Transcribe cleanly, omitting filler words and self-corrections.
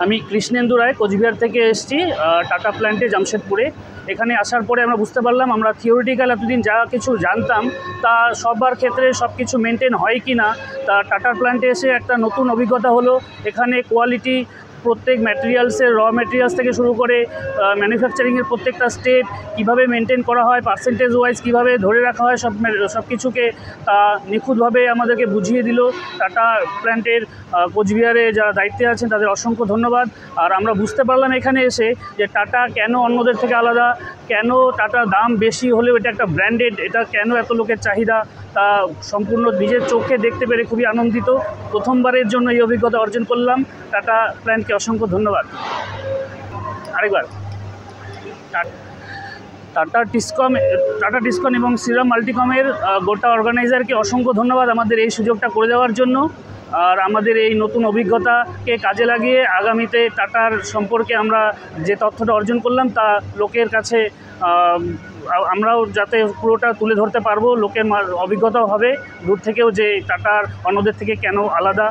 আমি কৃষ্ণেন্দু রায় কোচবিহার থেকে এসেছি টাটা প্ল্যান্টে জামশেদপুরে। এখানে আসার পরে আমরা বুঝতে পারলাম আমরা থিওরিটিক্যাল এতদিন যা কিছু জানতাম তা সবার ক্ষেত্রে সব কিছু মেনটেন হয় কি না। তা টাটার প্ল্যান্টে এসে একটা নতুন অভিজ্ঞতা হলো। এখানে কোয়ালিটি প্রত্যেক ম্যাটেরিয়ালসের র ম্যাটেরিয়ালস থেকে শুরু করে ম্যানুফ্যাকচারিংয়ের প্রত্যেকটা স্টেপ কীভাবে মেনটেন করা হয়, পার্সেন্টেজ ওয়াইজ কীভাবে ধরে রাখা হয় সব কিছুকে নিখুঁতভাবে আমাদেরকে বুঝিয়ে দিল টাটা প্ল্যান্টের কোচবিহারে যারা দায়িত্বে আছেন তাদের অসংখ্য ধন্যবাদ। আর আমরা বুঝতে পারলাম এখানে এসে যে টাটা কেন অন্যদের থেকে আলাদা, কেন টাটার দাম বেশি হলেও এটা একটা ব্র্যান্ডেড, এটা কেন এত লোকের চাহিদা তা সম্পূর্ণ নিজের চোখে দেখতে পেরে খুবই আনন্দিত। প্রথমবারের জন্য এই অভিজ্ঞতা অর্জন করলাম। টাটা প্ল্যান্টকে অসংখ্য ধন্যবাদ। আরেকবার টাটা টিসকন এবং শ্রীরাম মাল্টিকমের গোটা অর্গানাইজারকে অসংখ্য ধন্যবাদ আমাদের এই সুযোগটা করে দেওয়ার জন্য। আর আমাদের এই নতুন অভিজ্ঞতাকে কাজে লাগিয়ে আগামীতে টাটার সম্পর্কে আমরা যে তথ্যটা অর্জন করলাম তা লোকের কাছে আমরাও যাতে পুরোটা তুলে ধরতে পারবো, লোকের অভিজ্ঞতাও হবে দূর থেকেও যে টাটার অন্যদের থেকে কেন আলাদা।